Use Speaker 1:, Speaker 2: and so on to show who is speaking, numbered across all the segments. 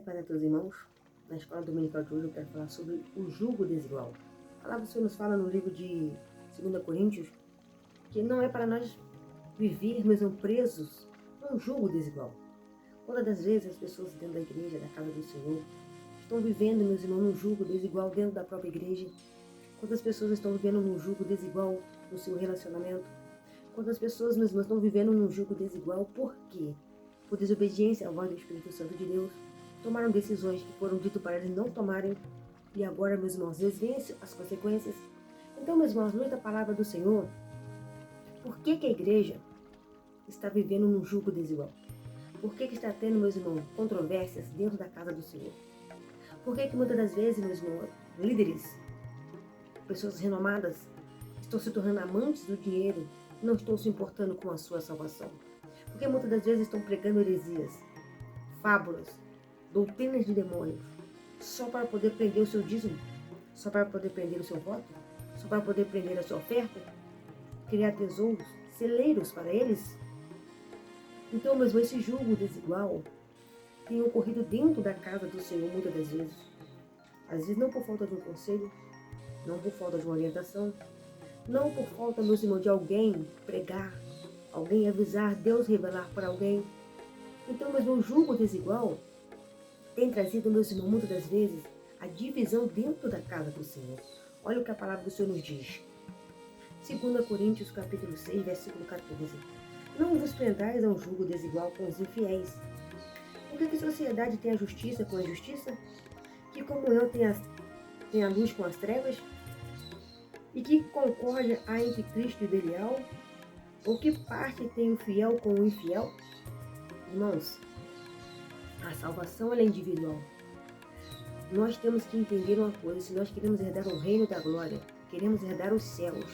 Speaker 1: Paz a todos os irmãos. Na escola dominical de hoje eu quero falar sobre o jugo desigual. A palavra do Senhor nos fala no livro de 2 Coríntios que não é para nós vivermos presos num jugo desigual. Quantas das vezes as pessoas dentro da igreja, da casa do Senhor, estão vivendo, meus irmãos, num jugo desigual dentro da própria igreja? Quantas pessoas estão vivendo num jugo desigual no seu relacionamento? Quantas pessoas, meus irmãos, estão vivendo num jugo desigual? Por quê? Por desobediência à voz do Espírito Santo de Deus, tomaram decisões que foram dito para eles não tomarem, e agora, meus irmãos, eles veem as consequências. Então, meus irmãos, luz da palavra do Senhor, por que a igreja está vivendo num jugo desigual? Por que está tendo, meus irmãos, controvérsias dentro da casa do Senhor? Por que muitas das vezes, meus irmãos, líderes, pessoas renomadas, estão se tornando amantes do dinheiro, não estão se importando com a sua salvação? Porque muitas das vezes estão pregando heresias, fábulas, doutrinas de demônios, só para poder prender o seu dízimo, só para poder prender o seu voto, só para poder prender a sua oferta, criar tesouros, celeiros para eles. Então, mesmo esse julgo desigual tem ocorrido dentro da casa do Senhor muitas das vezes. Às vezes não por falta de um conselho, não por falta de uma orientação, não por falta, meus irmãos, de alguém pregar, alguém avisar, Deus revelar para alguém. Então, mesmo o julgo desigual tem trazido, meus irmãos, muitas das vezes, a divisão dentro da casa do Senhor. Olha o que a palavra do Senhor nos diz. 2 Coríntios, capítulo 6, versículo 14. Não vos prendais a um julgo desigual com os infiéis. Porque que sociedade tem a justiça com a injustiça? Que comunhão tem a luz com as trevas? E que concórdia há entre Cristo e Belial? Ou que parte tem o fiel com o infiel? Irmãos, a salvação ela é individual. Nós temos que entender uma coisa: se nós queremos herdar o reino da glória, queremos herdar os céus,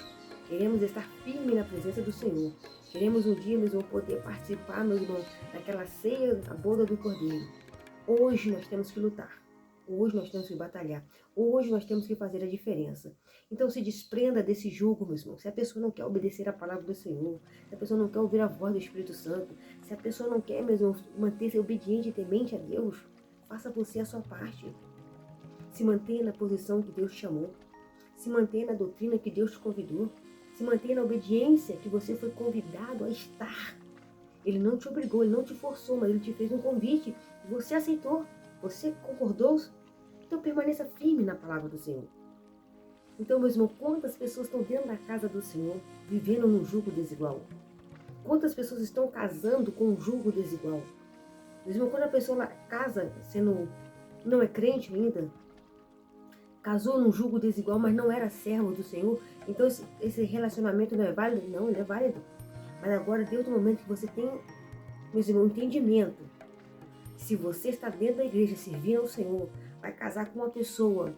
Speaker 1: queremos estar firme na presença do Senhor, queremos um dia, meus irmãos, poder participar, meus irmãos, daquela ceia, a boda do Cordeiro. Hoje nós temos que lutar. Hoje nós temos que batalhar. Hoje nós temos que fazer a diferença. Então se desprenda desse jugo, meus irmãos. Se a pessoa não quer obedecer a palavra do Senhor, se a pessoa não quer ouvir a voz do Espírito Santo, se a pessoa não quer, meus irmãos, manter-se obediente e temente a Deus, faça você a sua parte. Se mantenha na posição que Deus te chamou. Se mantenha na doutrina que Deus te convidou. Se mantenha na obediência que você foi convidado a estar. Ele não te obrigou, ele não te forçou, mas ele te fez um convite. Você aceitou, você concordou. Então permaneça firme na palavra do Senhor. Então, meus irmãos, quantas pessoas estão dentro da casa do Senhor vivendo num jugo desigual? Quantas pessoas estão casando com um jugo desigual? Meus irmãos, quando a pessoa casa não é crente ainda, casou num jugo desigual, mas não era servo do Senhor, então esse relacionamento não é válido? Não, ele é válido. Mas agora, desde o momento que você tem, meus irmãos, entendimento, se você está dentro da igreja servindo ao Senhor, vai casar com uma pessoa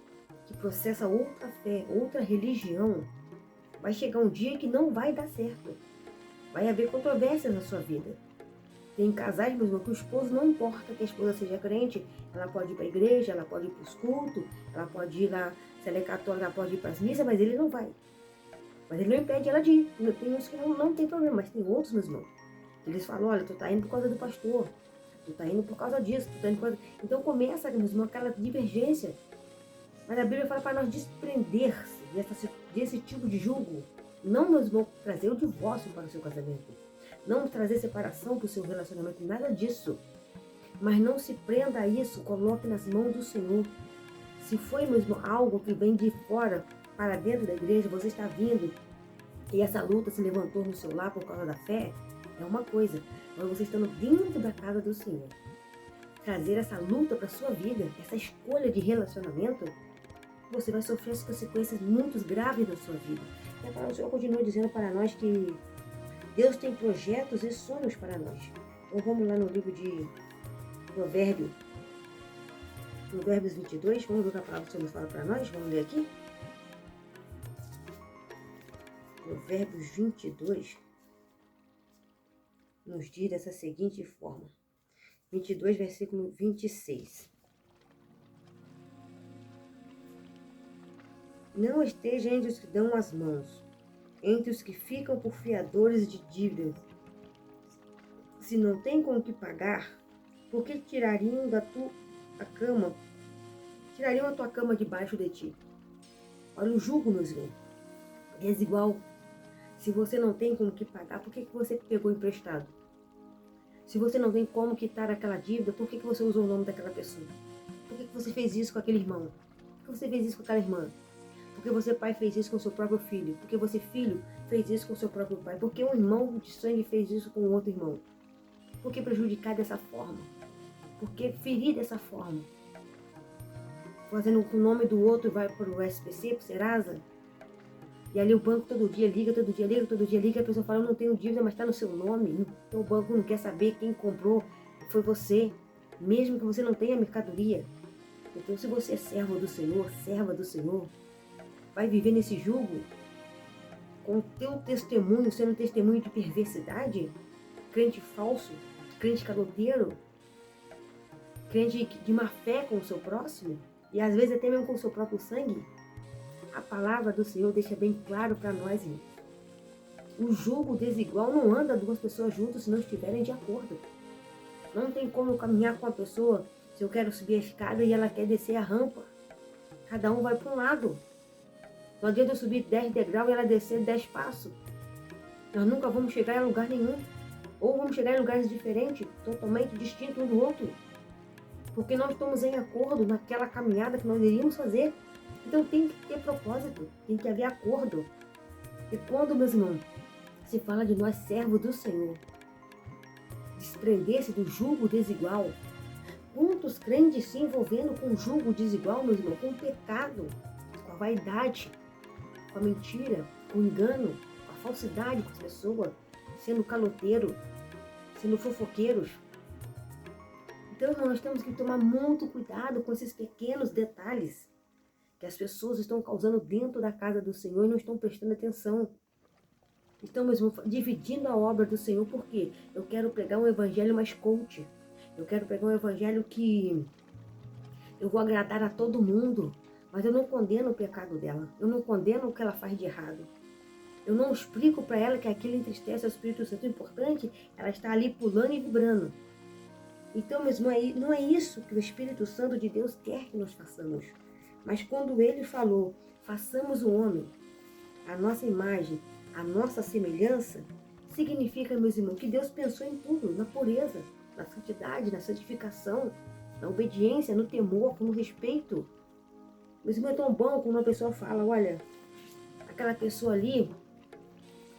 Speaker 1: que processa outra fé, outra religião, vai chegar um dia que não vai dar certo. Vai haver controvérsias na sua vida. Tem casais, meus irmãos, que o esposo não importa que a esposa seja crente, ela pode ir para a igreja, ela pode ir para os cultos, ela pode ir lá, se ela é católica, ela pode ir para as missas, mas ele não vai. Mas ele não impede ela de ir. Tem uns que não tem problema, mas tem outros, meus irmãos. Eles falam, olha, tu tá indo por causa do pastor, tu tá indo por causa disso, tu tá indo por causa... Então começa, meus irmãos, aquela divergência. Mas a Bíblia fala para nós desprender-se desse tipo de julgo. Não, meus irmãos, trazer o divórcio para o seu casamento. Não trazer separação para o seu relacionamento, nada disso. Mas não se prenda a isso, coloque nas mãos do Senhor. Se foi, meu irmão, algo que vem de fora para dentro da igreja, você está vindo e essa luta se levantou no seu lar por causa da fé, é uma coisa. Mas você estando dentro da casa do Senhor, trazer essa luta para a sua vida, essa escolha de relacionamento, você vai sofrer as consequências muito graves na sua vida. E a palavra do Senhor continua dizendo para nós que Deus tem projetos e sonhos para nós. Então vamos lá no livro de Provérbios 22, vamos ver o que a palavra do Senhor nos fala para nós, vamos ler aqui. Provérbios 22 nos diz dessa seguinte forma. 22, versículo 26. Não esteja entre os que dão as mãos, entre os que ficam por fiadores de dívidas. Se não tem com o que pagar, por que tirariam a cama, tirariam a tua cama debaixo de ti. Olha o jugo, meus irmãos, desigual. Se você não tem como que pagar, por que você pegou emprestado? Se você não tem como quitar aquela dívida, por que você usou o nome daquela pessoa? Por que você fez isso com aquele irmão? Por que você fez isso com aquela irmã? Porque você, pai, fez isso com o seu próprio filho. Porque você, filho, fez isso com o seu próprio pai. Porque um irmão de sangue fez isso com outro irmão. Por que prejudicar dessa forma? Por que ferir dessa forma? Fazendo com o nome do outro, vai para o SPC, para o Serasa. E ali o banco todo dia liga, todo dia liga, todo dia liga. A pessoa fala, eu não tenho dívida, mas está no seu nome. Então o banco não quer saber quem comprou. Foi você. Mesmo que você não tenha mercadoria. Então se você é servo do Senhor, serva do Senhor, vai viver nesse jugo com o teu testemunho sendo um testemunho de perversidade, crente falso, crente caloteiro, crente de má fé com o seu próximo, e às vezes até mesmo com o seu próprio sangue. A palavra do Senhor deixa bem claro para nós, irmãos. O jugo desigual não anda duas pessoas juntas se não estiverem de acordo. Não tem como eu caminhar com a pessoa se eu quero subir a escada e ela quer descer a rampa. Cada um vai para um lado. Não adianta eu subir 10 degraus e ela descer 10 passos. Nós nunca vamos chegar em lugar nenhum. Ou vamos chegar em lugares diferentes, totalmente distintos um do outro. Porque nós estamos em acordo naquela caminhada que nós iríamos fazer. Então tem que ter propósito, tem que haver acordo. E quando, meus irmãos, se fala de nós servos do Senhor, desprender-se do jugo desigual, muitos crentes se envolvendo com o jugo desigual, meus irmãos, com o pecado, com a vaidade, com a mentira, com o engano, com a falsidade com as pessoas, sendo caloteiro, sendo fofoqueiros. Então, irmão, nós temos que tomar muito cuidado com esses pequenos detalhes que as pessoas estão causando dentro da casa do Senhor e não estão prestando atenção. Estão mesmo dividindo a obra do Senhor, porque eu quero pregar um evangelho mais coach. Eu quero pregar um evangelho que eu vou agradar a todo mundo, mas eu não condeno o pecado dela. Eu não condeno o que ela faz de errado. Eu não explico para ela que aquilo entristece o Espírito Santo. O importante, ela está ali pulando e vibrando. Então, mesmo, não é isso que o Espírito Santo de Deus quer que nós façamos. Mas quando ele falou, façamos o homem, a nossa imagem, a nossa semelhança, significa, meus irmãos, que Deus pensou em tudo, na pureza, na santidade, na santificação, na obediência, no temor, no respeito. Meus irmãos, é tão bom quando uma pessoa fala, olha, aquela pessoa ali,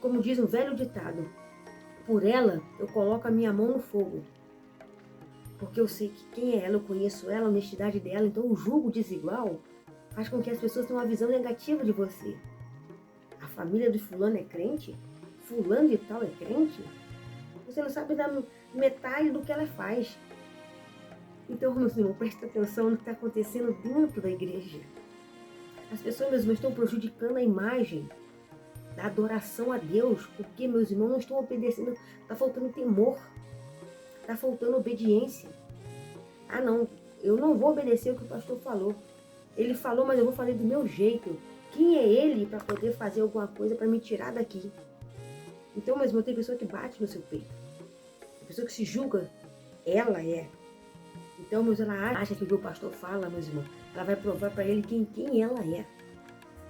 Speaker 1: como diz um velho ditado, por ela eu coloco a minha mão no fogo. Porque eu sei que quem é ela, eu conheço ela, a honestidade dela. Então o jugo desigual faz com que as pessoas tenham uma visão negativa de você. A família do fulano é crente? Fulano de tal é crente? Você não sabe da metade do que ela faz. Então, meus irmãos, presta atenção no que está acontecendo dentro da igreja. As pessoas, meus irmãos, estão prejudicando a imagem da adoração a Deus, porque, meus irmãos, não estão obedecendo. Está faltando temor. Está faltando obediência. Ah, não, eu não vou obedecer o que o pastor falou. Ele falou, mas eu vou fazer do meu jeito. Quem é ele para poder fazer alguma coisa para me tirar daqui? Então, mesmo tem pessoa que bate no seu peito. Tem pessoa que se julga. Ela é. Então, meus, ela acha que o que o pastor fala, meus irmãos, ela vai provar para ele quem ela é.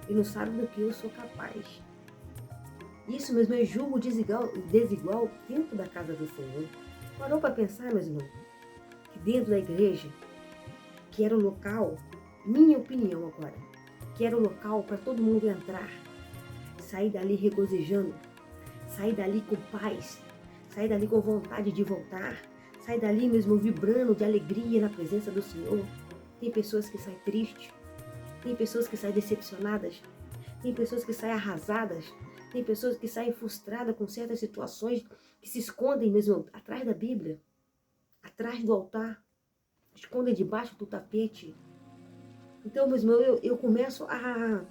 Speaker 1: E não sabe do que eu sou capaz. Isso mesmo é julgo desigual dentro da casa do Senhor. Parou para pensar, meus irmãos, que dentro da igreja, que era o local, minha opinião agora, que era o local para todo mundo entrar, sair dali regozijando, sair dali com paz, sair dali com vontade de voltar, sair dali mesmo vibrando de alegria na presença do Senhor. Tem pessoas que saem tristes, tem pessoas que saem decepcionadas, tem pessoas que saem arrasadas, tem pessoas que saem frustradas com certas situações que se escondem mesmo atrás da Bíblia, atrás do altar, escondem debaixo do tapete. Então, meus irmãos, eu começo a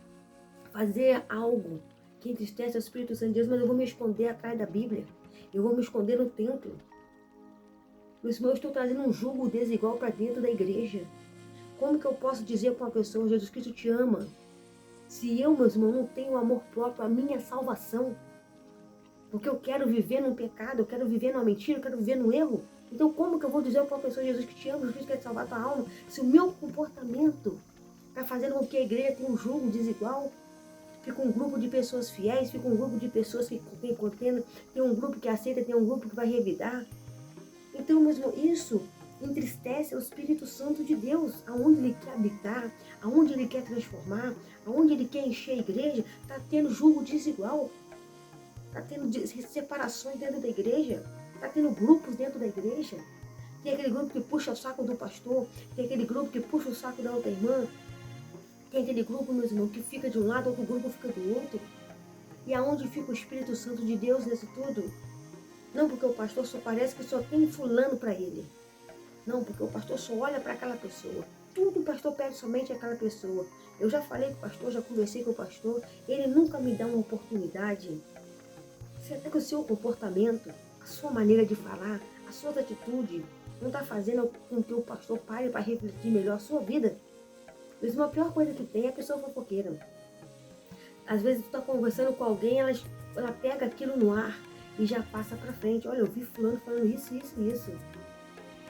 Speaker 1: fazer algo que entristece o Espírito Santo de Deus, mas eu vou me esconder atrás da Bíblia. Eu vou me esconder no templo. Meus irmãos, eu estou trazendo um jugo desigual para dentro da igreja. Como que eu posso dizer para uma pessoa, Jesus Cristo te ama, se eu, meus irmãos, não tenho amor próprio, a minha salvação? Porque eu quero viver num pecado, eu quero viver numa mentira, eu quero viver no erro. Então como que eu vou dizer para uma pessoa, Jesus que te ama, Jesus que quer salvar a tua alma, se o meu comportamento está fazendo com que a igreja tenha um julgo desigual? Fica um grupo de pessoas fiéis, fica um grupo de pessoas que tem contenda, tem um grupo que aceita, tem um grupo que vai revidar. Então, mesmo isso entristece o Espírito Santo de Deus, aonde Ele quer habitar, aonde Ele quer transformar, aonde Ele quer encher a igreja, está tendo julgo desigual, está tendo separações dentro da igreja, está tendo grupos dentro da igreja. Tem aquele grupo que puxa o saco do pastor, tem aquele grupo que puxa o saco da outra irmã, tem aquele grupo, meus irmãos, que fica de um lado, outro grupo fica do outro. E aonde fica o Espírito Santo de Deus nesse tudo? Não porque o pastor só parece que só tem fulano para ele. Não, porque o pastor só olha para aquela pessoa. Tudo o pastor pede somente àquela pessoa. Eu já falei com o pastor, já conversei com o pastor, ele nunca me dá uma oportunidade. Será que o seu comportamento, a sua maneira de falar, a sua atitude, não está fazendo com que o pastor pare para refletir melhor a sua vida? Mas a pior coisa que tem é a pessoa fofoqueira. Às vezes tu está conversando com alguém, ela pega aquilo no ar e já passa para frente. Olha, eu vi fulano falando isso, isso e isso.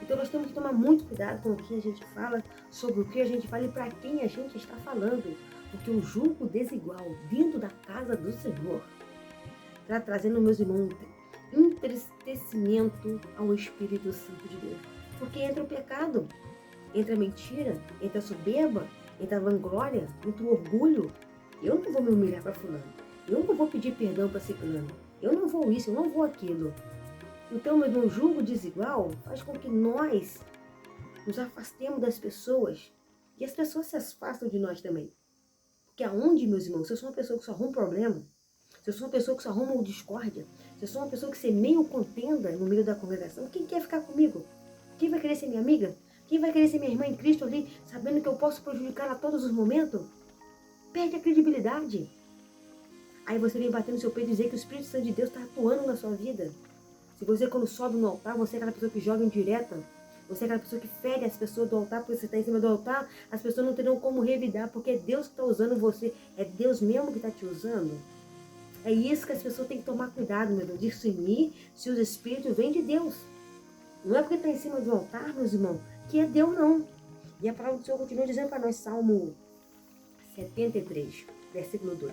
Speaker 1: Então nós temos que tomar muito cuidado com o que a gente fala, sobre o que a gente fala e para quem a gente está falando. Porque o julgo desigual vindo da casa do Senhor está trazendo, meus irmãos, entristecimento ao Espírito Santo de Deus. Porque entra o pecado, entra a mentira, entra a soberba, entra a vanglória, entra o orgulho. Eu não vou me humilhar para fulano, eu não vou pedir perdão para ciclano, eu não vou isso, eu não vou aquilo. Então, meu irmão, julgo desigual faz com que nós nos afastemos das pessoas e as pessoas se afastam de nós também. Porque aonde, meus irmãos, se eu sou uma pessoa que só arruma problema, se eu sou uma pessoa que só arruma discórdia, se eu sou uma pessoa que semeia contenda no meio da congregação, quem quer ficar comigo? Quem vai querer ser minha amiga? Quem vai querer ser minha irmã em Cristo ali, sabendo que eu posso prejudicar a todos os momentos? Perde a credibilidade. Aí você vem bater no seu peito e dizer que o Espírito Santo de Deus está atuando na sua vida. Se você, quando sobe no altar, você é aquela pessoa que joga indireta, você é aquela pessoa que fere as pessoas do altar, porque você está em cima do altar, as pessoas não terão como revidar, porque é Deus que está usando você, é Deus mesmo que está te usando. É isso que as pessoas têm que tomar cuidado, meu Deus, discernir se os Espíritos vêm de Deus. Não é porque está em cima do altar, meus irmãos, que é Deus, não. E a palavra do Senhor continua dizendo para nós, Salmo 73, versículo 2.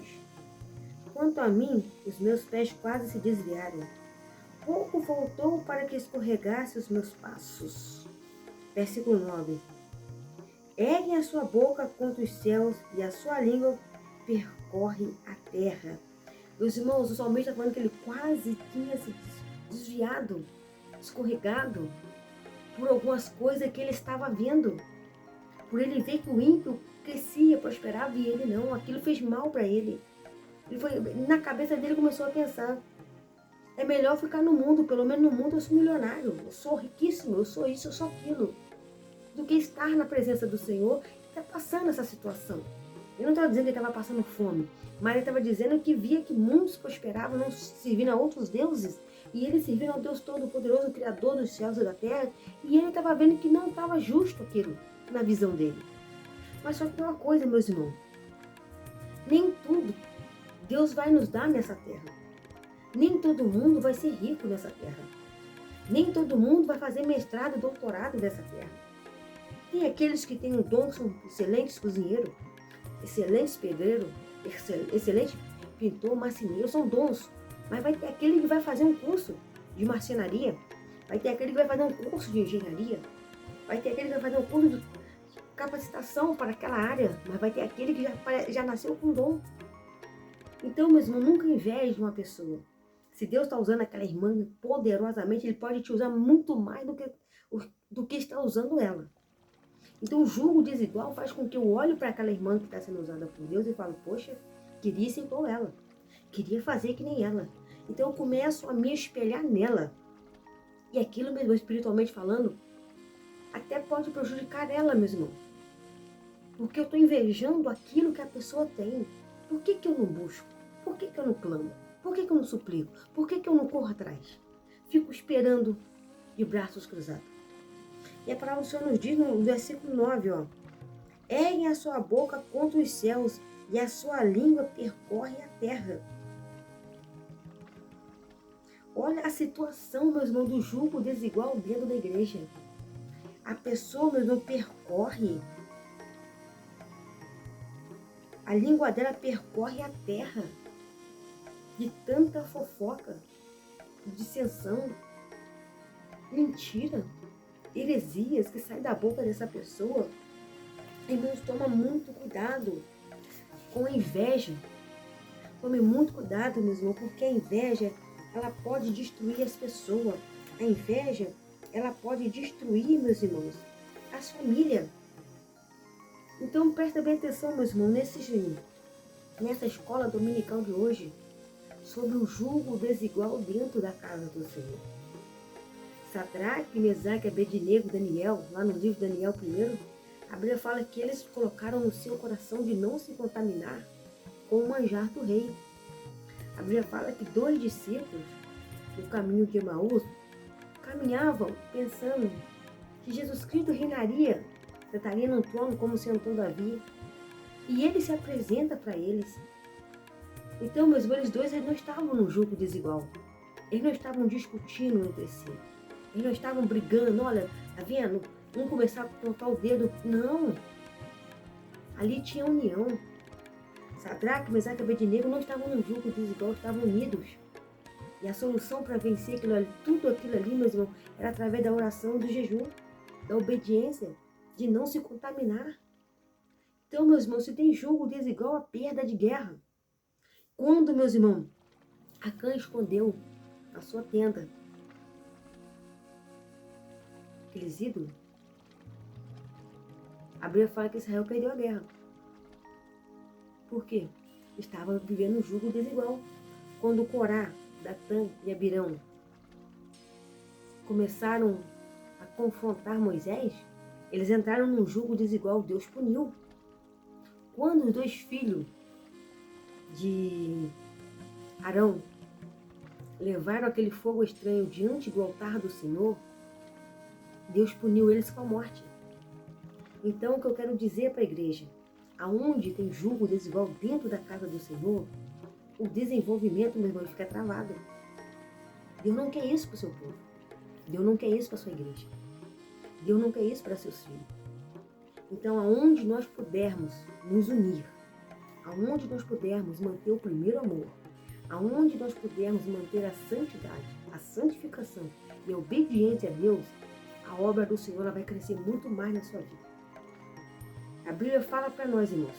Speaker 1: Quanto a mim, os meus pés quase se desviaram. Pouco faltou para que escorregasse os meus passos. Versículo 9. Ergue a sua boca contra os céus e a sua língua percorre a terra. Meus irmãos, o salmista está falando que ele quase tinha se desviado, escorregado por algumas coisas que ele estava vendo. Por ele ver que o ímpio crescia, prosperava e ele não. Aquilo fez mal para ele. Na cabeça dele começou a pensar, é melhor ficar no mundo, pelo menos no mundo eu sou milionário, eu sou riquíssimo, eu sou isso, eu sou aquilo, do que estar na presença do Senhor e estar passando essa situação. Ele não estava dizendo que ele estava passando fome, mas ele estava dizendo que via que muitos prosperavam, não servindo a outros deuses, e ele servindo ao Deus Todo-Poderoso, Criador dos céus e da terra, e ele estava vendo que não estava justo aquilo na visão dele. Mas só que tem uma coisa, meus irmãos, nem tudo Deus vai nos dar nessa terra. Nem todo mundo vai ser rico nessa terra. Nem todo mundo vai fazer mestrado e doutorado nessa terra. Tem aqueles que têm um dom, são excelentes cozinheiros, excelentes pedreiros, excelente pintor, marceneiro, são dons. Mas vai ter aquele que vai fazer um curso de marcenaria, vai ter aquele que vai fazer um curso de engenharia, vai ter aquele que vai fazer um curso de capacitação para aquela área, mas vai ter aquele que já nasceu com dom. Então, mesmo, nunca inveje uma pessoa. Se Deus está usando aquela irmã poderosamente, Ele pode te usar muito mais do que está usando ela. Então o julgo desigual faz com que eu olhe para aquela irmã que está sendo usada por Deus e falo, poxa, queria ser igual ela. Queria fazer que nem ela. Então eu começo a me espelhar nela. E aquilo mesmo, espiritualmente falando, até pode prejudicar ela, meus irmãos. Porque eu estou invejando aquilo que a pessoa tem. Por que eu não busco? Por que eu não clamo? Por que eu não suplico? Por que eu não corro atrás? Fico esperando de braços cruzados. E a palavra do Senhor nos diz no versículo 9, ó. Ergue a sua boca contra os céus e a sua língua percorre a terra. Olha a situação, meus irmãos, do jugo desigual dentro da igreja. A pessoa, meu irmão, percorre, a língua dela percorre a terra de tanta fofoca, dissensão, mentira, heresias que saem da boca dessa pessoa. Irmãos, toma muito cuidado com a inveja. Tome muito cuidado, meu irmão, porque a inveja, ela pode destruir as pessoas. A inveja, ela pode destruir, meus irmãos, as famílias. Então, presta bem atenção, meus irmãos, nessa escola dominical de hoje, sobre o jugo desigual dentro da casa do Senhor. Sadraque, Mesaque, Abednego, Daniel, lá no livro Daniel 1, a Bíblia fala que eles colocaram no seu coração de não se contaminar com o manjar do rei. A Bíblia fala que 2 discípulos, no caminho de Emaús, caminhavam pensando que Jesus Cristo reinaria, sentaria num trono como sentou Davi. E ele se apresenta para eles. Então, meus irmãos, eles dois não estavam num jugo desigual. Eles não estavam discutindo entre si. Eles não estavam brigando, olha, tá vendo? Um começar a apontar o dedo. Não. Ali tinha união. Sadraque, Mesaque e Abednego não estavam num jugo desigual, estavam unidos. E a solução para vencer tudo aquilo ali, meus irmãos, era através da oração, do jejum, da obediência, de não se contaminar. Então, meus irmãos, se tem jugo desigual, a perda de guerra. Quando, meus irmãos, Acã escondeu a sua tenda aqueles ídolos, a Bíblia fala que Israel perdeu a guerra. Por quê? Estava vivendo um jugo desigual. Quando Corá, Datã e Abirão começaram a confrontar Moisés, eles entraram num jugo desigual, Deus puniu. Quando os 2 filhos de Arão levaram aquele fogo estranho diante do altar do Senhor, Deus puniu eles com a morte. Então, o que eu quero dizer para a igreja, aonde tem jugo desigual dentro da casa do Senhor, o desenvolvimento, meu irmão, fica travado. Deus não quer isso para o seu povo. Deus não quer isso para a sua igreja. Deus não quer isso para seus filhos. Então, aonde nós pudermos nos unir, aonde nós pudermos manter o primeiro amor, aonde nós pudermos manter a santidade, a santificação e a obediência a Deus, a obra do Senhor ela vai crescer muito mais na sua vida. A Bíblia fala para nós, irmãos,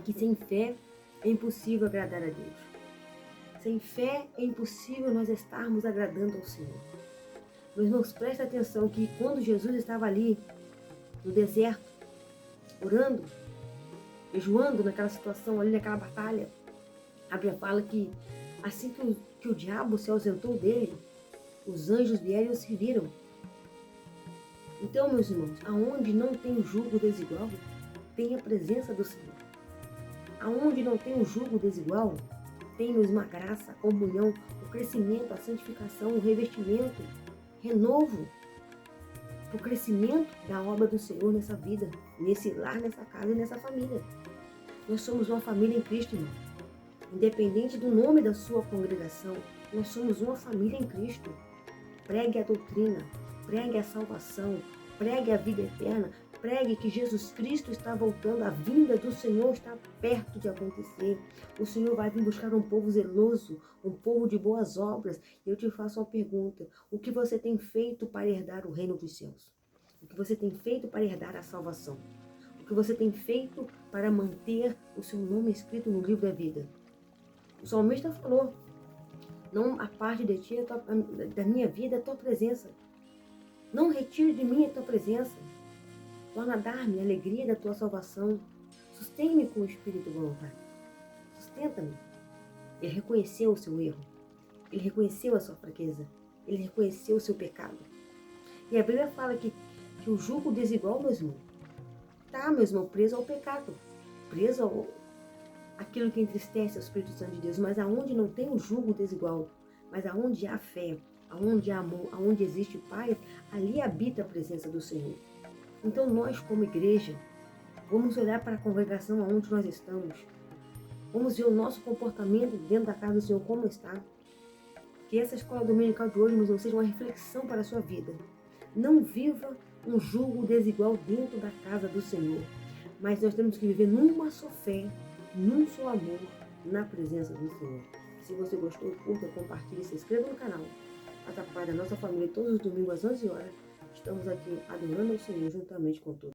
Speaker 1: que sem fé é impossível agradar a Deus. Sem fé é impossível nós estarmos agradando ao Senhor. Meus irmãos, prestem atenção que quando Jesus estava ali no deserto, orando, jejuando naquela situação ali, naquela batalha, a Bíblia fala que assim que o diabo se ausentou dele, os anjos vieram e o serviram. Então, meus irmãos, aonde não tem o jugo desigual, tem a presença do Senhor. Aonde não tem o jugo desigual, tem, meus irmãos, a graça, a comunhão, o crescimento, a santificação, o revestimento, renovo, o crescimento da obra do Senhor nessa vida, nesse lar, nessa casa e nessa família. Nós somos uma família em Cristo, irmão. Independente do nome da sua congregação, nós somos uma família em Cristo. Pregue a doutrina, pregue a salvação, pregue a vida eterna, pregue que Jesus Cristo está voltando, a vinda do Senhor está perto de acontecer. O Senhor vai vir buscar um povo zeloso, um povo de boas obras. E eu te faço uma pergunta, o que você tem feito para herdar o reino dos céus? O que você tem feito para herdar a salvação? O que você tem feito para manter o seu nome escrito no livro da vida? O salmista falou, não aparte de ti, da minha vida, a tua presença. Não retire de mim a tua presença. Torna a dar-me a alegria da tua salvação. Sustente-me com o espírito voluntário. Sustenta-me. Ele reconheceu o seu erro. Ele reconheceu a sua fraqueza. Ele reconheceu o seu pecado. E a Bíblia fala que o jugo desigual, meu irmão, está, meu irmão, preso ao pecado. Preso àquilo que entristece o Espírito Santo de Deus. Mas aonde não tem o jugo desigual, mas aonde há fé, aonde há amor, aonde existe paz, ali habita a presença do Senhor. Então nós, como igreja, vamos olhar para a congregação aonde nós estamos. Vamos ver o nosso comportamento dentro da casa do Senhor como está. Que essa escola dominical de hoje, meus irmãos, seja uma reflexão para a sua vida. Não viva um jugo desigual dentro da casa do Senhor, mas nós temos que viver numa só fé, num só amor, na presença do Senhor. Se você gostou, curta, compartilhe, se inscreva no canal. Faça parte da nossa família todos os domingos às 11 horas. Estamos aqui adorando ao Senhor juntamente com todos.